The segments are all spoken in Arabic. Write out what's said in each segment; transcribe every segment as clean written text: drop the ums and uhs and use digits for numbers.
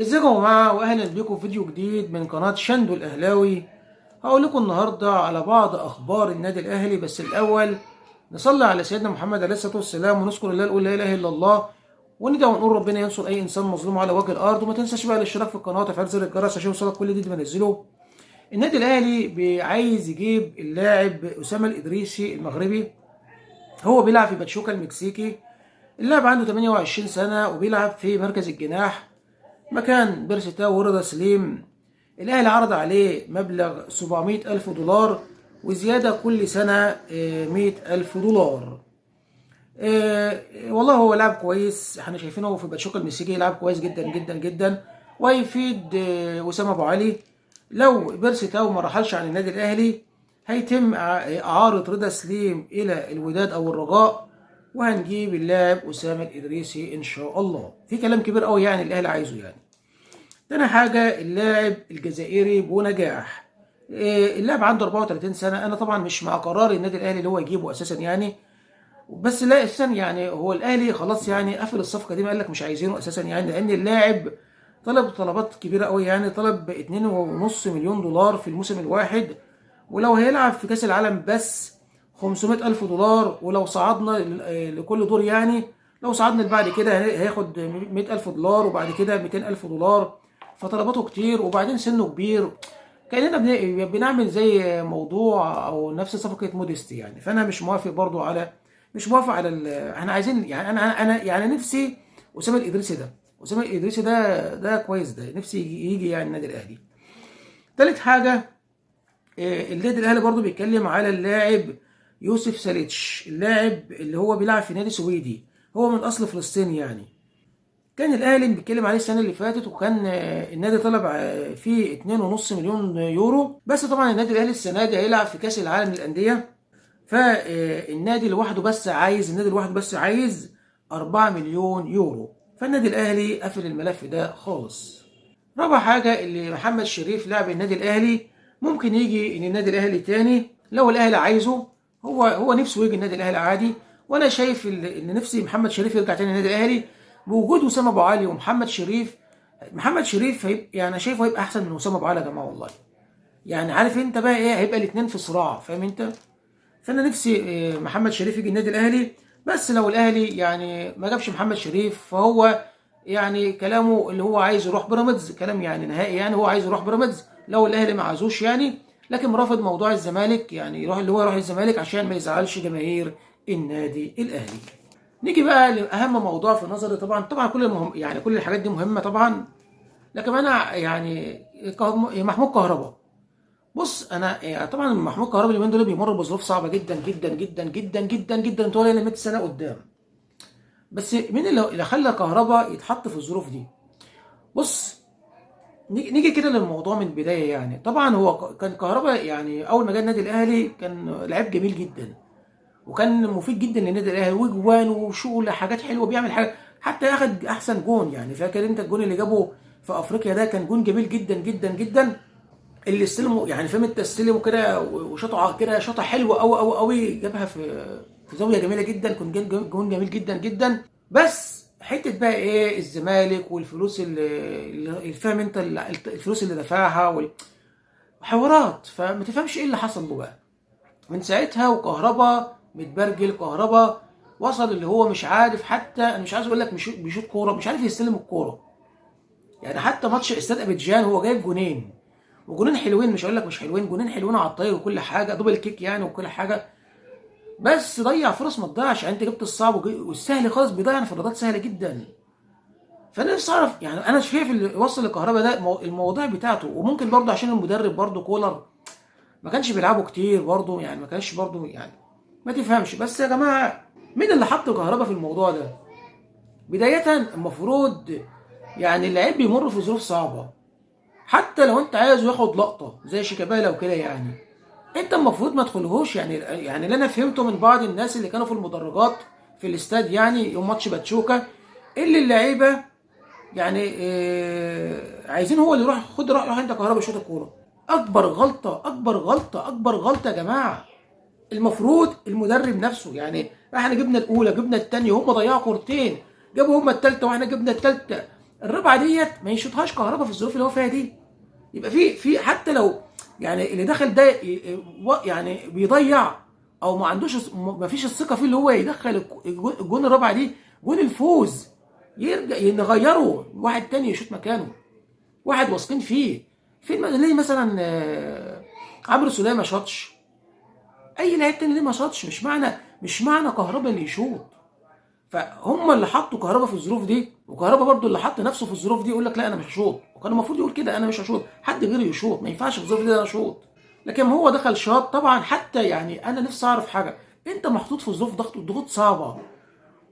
ازيكم يا جماعه، واهلا بيكم في فيديو جديد من قناه شندو الاهلاوي. هقول لكم النهارده على بعض اخبار النادي الاهلي، بس الاول نصلي على سيدنا محمد عليه الصلاه والسلام ونذكر الله، نقول لا اله الا الله، وندعو ونقول ربنا ينصر اي انسان مظلوم على وجه الارض. وما تنساش بقى الاشتراك في القناه وتفعيل زر الجرس عشان يوصلك كل جديد بنزله. النادي الاهلي عايز يجيب اللاعب اسامه الادريسي المغربي. هو بيلعب في باتشوكا المكسيكي. اللاعب عنده 28 سنه وبيلعب في مركز الجناح مكان بيرسي تاو ورضا سليم. الأهلي عرض عليه مبلغ 700 ألف دولار وزيادة كل سنة 100 ألف دولار. والله هو لاعب كويس، احنا شايفينه في باتشوكا المكسيكي لاعب كويس جدا جدا جدا، وهيفيد وسام أبو علي. لو بيرسي تاو ما رحلش عن النادي الأهلي هيتم إعارة رضا سليم إلى الوداد أو الرجاء، وهنجيب اللاعب أسامة الإدريسي إن شاء الله. في كلام كبير قوي يعني الأهلي عايزه يعني. تاني حاجة اللاعب الجزائري بونجاح. اللاعب عنده 34 سنة. أنا طبعا مش مع قرار النادي الأهلي اللي هو يجيبه أساسا يعني، بس لا أساسا يعني هو الأهلي خلاص يعني قفل الصفقة دي، ما قال لك مش عايزينه أساسا يعني، لأن اللاعب طلب طلبات كبيرة قوي يعني، طلب 2.5 مليون دولار في الموسم الواحد، ولو هيلعب في كأس العالم بس 500 ألف دولار، ولو صعدنا لكل دور يعني، لو صعدنا بعد كده هياخد 100 ألف دولار، وبعد كده 200 ألف دولار. فطلباته كتير، وبعدين سنه كبير، كأننا بنعمل زي موضوع أو نفس صفقة موديست يعني. فأنا مش موافق برضو على، مش موافق على احنا عايزين يعني، أنا يعني نفسي أسامة الإدريسي ده، أسامة الإدريسي ده كويس، ده نفسي يجي يعني النادي الأهلي. تالت حاجة النادي الاهلي برضو بيتكلم على اللاعب يوسف ساليتش، اللاعب اللي هو بيلعب في نادي سويدي، هو من اصل فلسطيني يعني. كان الاهلي بيتكلم عليه السنه اللي فاتت، وكان النادي طلب فيه 2.5 مليون يورو. بس طبعا النادي الاهلي السنه دي هيلعب في كاس العالم للانديه، فالنادي لوحده بس عايز، النادي لوحده بس عايز 4 مليون يورو. فالنادي الاهلي قفل الملف ده خالص. رابع حاجة اللي محمد شريف لاعب النادي الأهلي ممكن يجي النادي الأهلي تاني لو الأهلي عايزه. هو نفسه يجي النادي الأهلي عادي، وأنا شايف إن نفسي محمد شريف يرجع تاني النادي الأهلي بوجود وسام أبو علي ومحمد شريف. محمد شريف هيبقى يعني، أنا شايفه هيبقى أحسن من وسام أبو علي يا جماعة والله. يعني عارف أنت بقى إيه، هيبقى الاتنين في صراع، فاهم أنت؟ فأنا نفسي محمد شريف يجي النادي الأهلي. بس لو الأهلي يعني ما جابش محمد شريف، فهو يعني كلامه اللي هو عايز يروح بيراميدز كلام يعني نهائي، يعني هو عايز يروح بيراميدز لو الاهلي ما عازوش يعني. لكن رافض موضوع الزمالك يعني، يروح اللي هو يروح الزمالك عشان ما يزعلش جماهير النادي الاهلي. نيجي بقى لاهم موضوع في نظري، طبعا كل يعني كل الحاجات دي مهمه طبعا، لكن انا يعني محمود كهربا. بص انا يعني طبعا محمود كهربا اليومين دول بيمر بظروف صعبه جدا جدا جدا جدا جدا جدا، طول 100 سنه قدام. بس مين اللي خلى كهربا يتحط في الظروف دي؟ بص، نيجي كده للموضوع من البدايه يعني. طبعا هو كان كهربا يعني اول ما جه النادي الاهلي كان لعيب جميل جدا، وكان مفيد جدا للنادي الاهلي، وجوان وشغل حاجات حلوه، بيعمل حاجه، حتى ياخد احسن جون يعني. فاكر انت الجون اللي جابه في افريقيا ده؟ كان جون جميل جدا جدا جدا، اللي استلمه يعني، فاهم انت، استلمه كده وشاطه كده، شاطه حلوه قوي قوي قوي، جابها في زاويه جميله جدا، كان جون جميل جدا جدا. بس حته بقى ايه الزمالك والفلوس اللي فاهم انت، الفلوس اللي دفعها وحوارات، فما تفهمش ايه اللي حصل له بقى من ساعتها. وكهربا متبرجل، كهربا وصل اللي هو مش عارف، حتى انا مش عايز اقول لك مش بيشوط كوره، مش عارف يستلم الكوره يعني. حتى ماتش استاد ابيجان هو جايب جونين، وجونين حلوين، مش هقول لك مش حلوين، جونين حلوين على الطاير وكل حاجه، دبل كيك يعني وكل حاجه، بس ضيع فرص ما تضيعش يعني. انت جبت الصعب والسهل خالص، بيضيع انفرادات سهله جدا. فانا نفسي اعرف يعني، انا شايف اللي وصل للكهرباء ده المواضيع بتاعته، وممكن برضه عشان المدرب برضه كولر ما كانش بيلعبوا كتير برضه يعني، ما كانش برضه يعني، ما تفهمش. بس يا جماعه مين اللي حط الكهرباء في الموضوع ده؟ بدايه المفروض يعني اللعيب بيمر في ظروف صعبه، حتى لو انت عايزه ياخد لقطه زي شيكابالا وكده يعني، انت المفروض ما تدخلهوش يعني اللي انا فهمته من بعض الناس اللي كانوا في المدرجات في الاستاد يعني يوم ماتش باتشوكا، اللي اللعيبه يعني عايزين هو اللي يروح، خد روح انت كهربا شوط الكوره. اكبر غلطه، اكبر غلطه، اكبر غلطه يا جماعه. المفروض المدرب نفسه يعني، احنا جبنا الاولى، جبنا الثانيه، هم ضيعوا كورتين، جابوا هم الثالثه واحنا جبنا الثالثه. الرابعه ديت ما يشوطهاش كهربا في الظروف اللي هو فيها دي. يبقى في حتى لو يعني اللي داخل ده يعني بيضيع او ما عندوش ما فيش الثقه فيه اللي هو يدخل الجون الرابعه دي، جون الفوز، يرجع نغيره واحد تاني يشوط مكانه، واحد واثقين فيه. فين ليه مثلا عمرو سوليه ما شاطش؟ اي لعيب تاني ليه ما شاطش؟ مش معنى كهربا اللي يشوط. فهم اللي حطوا كهربا في الظروف دي، وكهربا برضو اللي حط نفسه في الظروف دي يقول لك لا انا مش هشوط، وكان المفروض يقول كده انا مش هشوط، حد غيري يشوط، ما ينفعش في الظروف دي انا اشوط. لكن هو دخل شاط طبعا. حتى يعني انا نفسي اعرف حاجه، انت محطوط في ظروف ضغوط صعبه،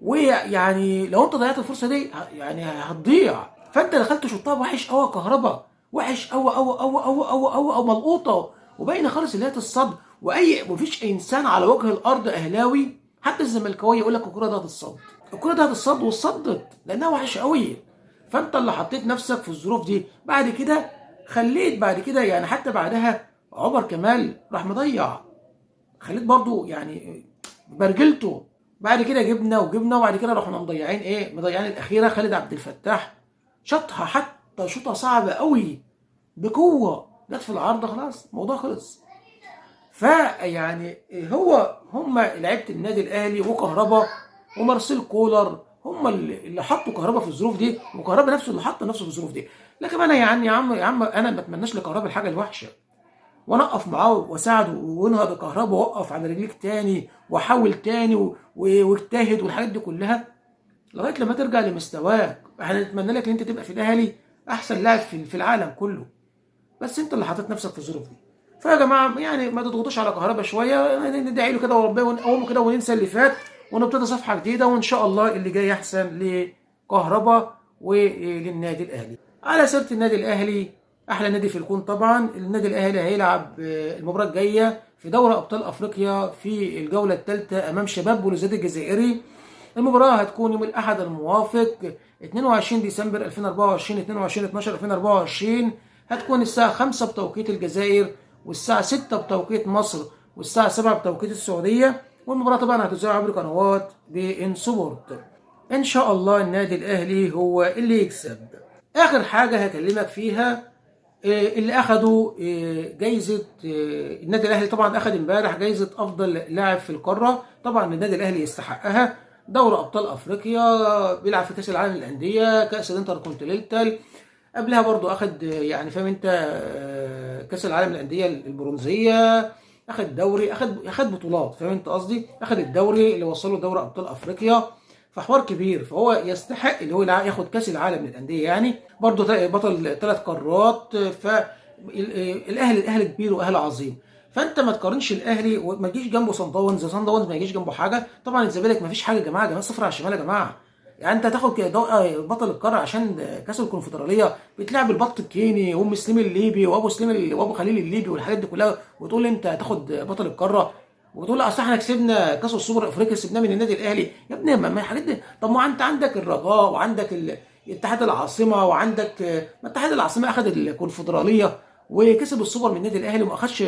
ويعني لو انت ضيعت الفرصه دي يعني هتضيع، فانت دخلت شطها وحش قوي كهربا، وحش قوي قوي قوي قوي قوي قوي، او ملقوطه وباينه خالص اللي هي الصد. مفيش انسان على وجه الارض اهلاوي حتى الزملكاويه يقول لك الكوره ده هتتصد، الكوره ده هتتصد، واتصدت لانها وحش قوي. فانت اللي حطيت نفسك في الظروف دي. بعد كده خليت بعد كده يعني حتى بعدها عمر كمال راح مضيع، خليت برضو يعني برجلته. بعد كده جبنا وبعد كده رحنا مضيعين مضيعين الاخيره. خالد عبد الفتاح شاطها، حتى شوطه صعبه قوي بقوه، جت في العارضه، خلاص الموضوع خلص. فيعني هم لعيبه النادي الاهلي وكهربا ومارسيل كولر هم اللي حطوا كهربا في الظروف دي، وكهربا نفسه اللي حط نفسه في الظروف دي. لكن انا يعني يا عم انا ما بتمناش لكهربا الحاجه الوحشه، وانا اقف معاه واساعده وانهض بكهربا، واقف على رجليك تاني وحاول تاني واجتهد والحاجات دي كلها لغايه لما ترجع لمستواك. احنا نتمنى لك ان انت تبقى في الاهلي احسن لاعب في العالم كله، بس انت اللي حاطط نفسك في الظروف دي. فيا جماعه يعني ما تضغطوش على كهربا شويه، ندعي له كده وربنا ونقومه كده وننسى اللي فات، ونبتدي صفحه جديده، وان شاء الله اللي جاي احسن لكهربا وللنادي الاهلي. على سيره النادي الاهلي، احلى نادي في الكون طبعا النادي الاهلي هيلعب المباراه الجايه في دوري ابطال افريقيا في الجوله الثالثه امام شباب بلوزداد الجزائري. المباراه هتكون يوم الاحد الموافق 22 ديسمبر 2024، 22 12 2024. هتكون الساعه 5 بتوقيت الجزائر، والساعه 6 بتوقيت مصر، والساعه 7 بتوقيت السعوديه. والمباراه طبعا هتذاع عبر قنوات بي ان سبورت. ان شاء الله النادي الاهلي هو اللي يكسب. اخر حاجه هكلمك فيها اللي اخدوا جايزه النادي الاهلي. طبعا اخد امبارح جايزه افضل لاعب في القاره، طبعا النادي الاهلي يستحقها. دوري ابطال افريقيا، بيلعب في كاس العالم للانديه، كاس الانتركونتيننتال، قبلها برضو اخد يعني فاهم انت كاس العالم للانديه البرونزيه، اخد دوري، اخد بطولات، فاهم انت قصدي، اخد الدوري اللي وصله دوري ابطال افريقيا، فحوار كبير. فهو يستحق اللي هو ياخد كاس العالم للانديه، يعني برضو بطل 3 قارات. الاهلي كبير واهلي عظيم، فانت ما تقارنش الاهلي وما تجيش جنبه صن داونز ما يجيش جنبه حاجه. طبعا الزمالك ما فيش حاجه يا جماعه صفر على الشمال يا جماعه. يعني انت هتاخد بطل القاره عشان كاس الكونفدراليه بتلعب البط الكيني وام سليم الليبي وابو سليم وابو خليل الليبي والحاجات دي كلها، وتقول لي انت هتاخد بطل القاره، وتقول لي اصل احنا كسبنا كاس السوبر الافريقي كسبناه من النادي الاهلي. يا ابني ما الحاجات دي، طب ما انت عندك الرجاء وعندك اتحاد العاصمه، وعندك ما اتحاد العاصمه اخذ الكونفدراليه وكسب السوبر من النادي الاهلي وما اخدش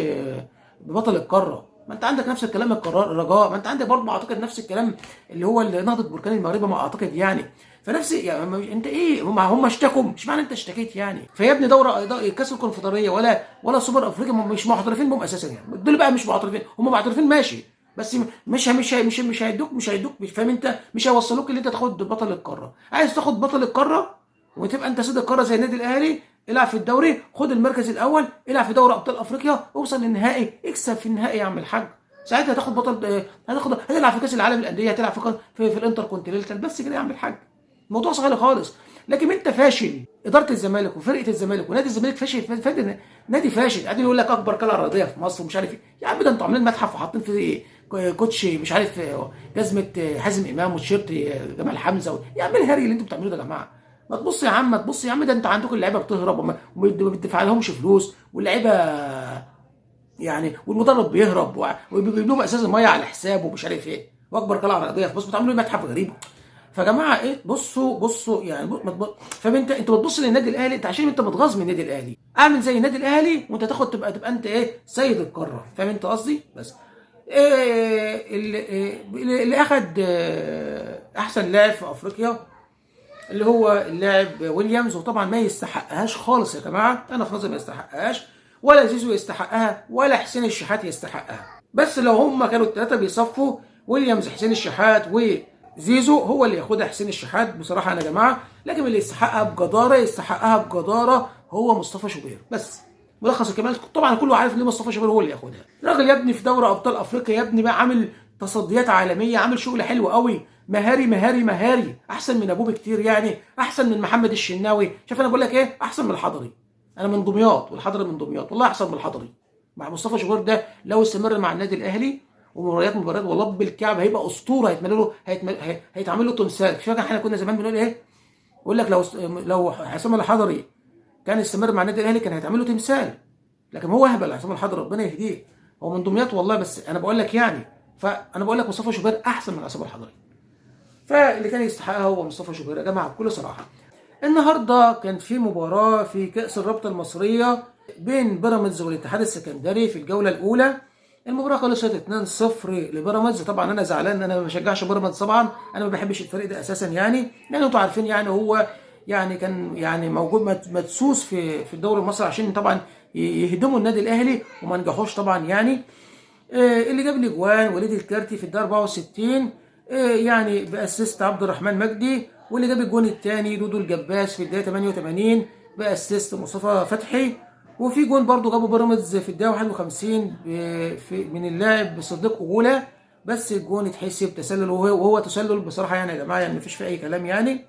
ببطل القاره. ما انت عندك نفس الكلام الرجاء، ما انت عندك برضه اعتقد نفس الكلام اللي هو نهضه بركان المغربي ما اعتقد يعني. فنفس يعني انت ايه، هم اشتكوا، مش معنى انت اشتكيت يعني. فيا ابني كاس الكونفدراليه ولا سوبر افريقيا مش معترفين بهم اساسا، يعني دول بقى مش معترفين، هم معترفين ماشي، بس مش هيدوك فاهم انت، مش هيوصلوك اللي انت تاخد بطل القاره. عايز تاخد بطل القاره وتبقى انت سيد القاره زي النادي الاهلي، العب في الدوري، خد المركز الاول، العب في دوري ابطال افريقيا، اوصل للنهائي، اكسب في النهائي يا عم الحاج. ساعتها هتاخد بطل، هتلعب في كاس العالم للانديه، هتلعب في الانتر كونتيننتال، بس كده يا عم الحاج. الموضوع سهل خالص. لكن انت فاشل، اداره الزمالك وفرقه الزمالك ونادي الزمالك فاشل، نادي فاشل. قاعدين يقول لك اكبر قلعه رياضيه في مصر ومش عارف ايه. يا عم ده انتوا عاملين متحف وحاطين فيه كوتش مش عارف جزمه حازم امام وتيشيرت جمال حمزه يا عم الهري اللي انتوا بتعملوه ده يا جماعه. ما تبص يا عم، ده انت عندكم اللعيبه بتهرب وما بتدفع لهمش فلوس، واللعيبه يعني والمدرب بيهرب وبيجيب لهم اساس الميه على حسابه ومش عارف ايه، واكبر قلعه رياضيه في مصر بتعملوا متحف غريب. فيا جماعه ايه، بصوا يعني فانت بتبص للنادي الاهلي انت عشان انت متغاظ من النادي الاهلي، اعمل زي النادي الاهلي وانت تبقى انت سيد القاره، فاهم انت قصدي. بس اللي اخد احسن لاعب في افريقيا اللي هو اللاعب ويليامز، وطبعا ما يستحقهاش خالص يا جماعه، انا في نظري ما يستحقهاش، ولا زيزو يستحقها، ولا حسين الشحات يستحقها. بس لو هم كانوا الثلاثه بيصفوا، ويليامز، حسين الشحات، وزيزو، هو اللي ياخدها حسين الشحات بصراحه يا جماعه. لكن اللي يستحقها بجداره، يستحقها بجداره هو مصطفى شوبير. بس ملخص الكلام، طبعا كله عارف ان مصطفى شوبير هو اللي ياخدها. الراجل يا ابني في دوري ابطال افريقيا يا ابني بقى عامل تصديات عالميه، عامل شغل حلو قوي، مهاري مهاري مهاري، احسن من ابوه بكتير يعني، احسن من محمد الشناوي. شوف انا بقول لك ايه، احسن من الحضري. انا من دمياط، والحضري من دمياط، والله احسن من الحضري. مع مصطفى شوبير ده لو استمر مع النادي الاهلي ومباريات والله بالكعب هيبقى اسطوره، هيتعمل له تمثال. مش فاكر احنا كنا زمان بنقول ايه؟ بقول لك لو حسام الحضري كان استمر مع النادي الاهلي كان هيتعمل له تمثال. لكن هو هبل حسام الحضري، ربنا يهديه، هو من دمياط والله. بس انا بقول لك يعني، فانا بقول لك مصطفى شوبير احسن من حسام الحضري. فاللي كان يستحقها هو مصطفى شوبير يا جماعه بكل صراحه. النهارده كان في مباراه في كاس الرابطه المصريه بين بيراميدز والاتحاد السكندري في الجوله الاولى. المباراه خلصت 2-0 لبيراميدز. طبعا انا زعلان، انا ما بشجعش بيراميدز طبعا، انا ما بحبش الفريق ده اساسا يعني، لان انتوا عارفين يعني هو يعني كان يعني موجود مدسوس في الدوري المصري عشان طبعا يهدموا النادي الاهلي وما نجحوش طبعا يعني. اللي جاب الاجوان وليد الكارتي في الدقيقه 64 يعني باسيست عبد الرحمن مجدي، واللي جاب الجون الثاني دودو الجباس في الدقيقه 88 باسيست مصطفى فتحي. وفي جون برضو جابه بيراميدز في الدقيقه 51 من اللاعب صديق اغولا، بس الجون اتحسب تسلل، وهو تسلل بصراحه يعني يا جماعه، يعني مفيش فيه اي كلام يعني.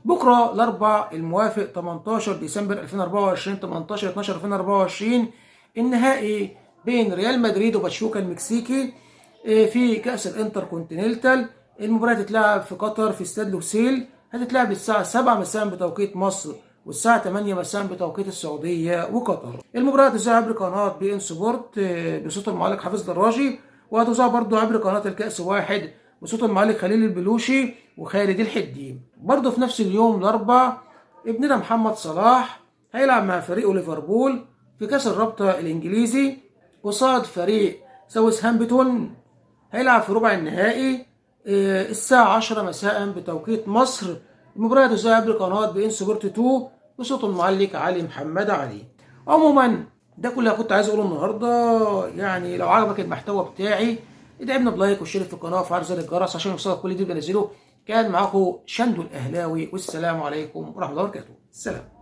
بكره الاربع الموافق 18 ديسمبر 2024 18/12/2024 النهائي بين ريال مدريد وباتشوكا المكسيكي في كأس الانتر كونتيننتال. المباراة هتتلعب في قطر في استاد لوسيل، هتتلعب الساعة 7 مساء بتوقيت مصر والساعة 8 مساء بتوقيت السعودية وقطر. المباراة هتذاع عبر قناة بي ان سبورت بصوت المعلق حافظ دراجي، وهتذاع برضه عبر قناة الكأس واحد بصوت المعلق خليل البلوشي وخالد الحديم. برضه في نفس اليوم الأربع ابننا محمد صلاح هيلعب مع فريقه ليفربول في كأس الرابطة الإنجليزي قصاد فريق ساوثهامبتون. هيلعب في ربع النهائي الساعة 10 مساء بتوقيت مصر. المباراة هتذاع عبر قناة بي ان سبورت 2 بصوت المعلق علي محمد علي. عموما ده كل اللي كنت عايز اقوله النهارده يعني. لو عجبك المحتوى بتاعي ادعمنا بلايك واشترك في القناه وفعل زر الجرس عشان يوصلك كل جديد بنزله. كان معاكم شندو الاهلاوي، والسلام عليكم ورحمه الله وبركاته. السلام.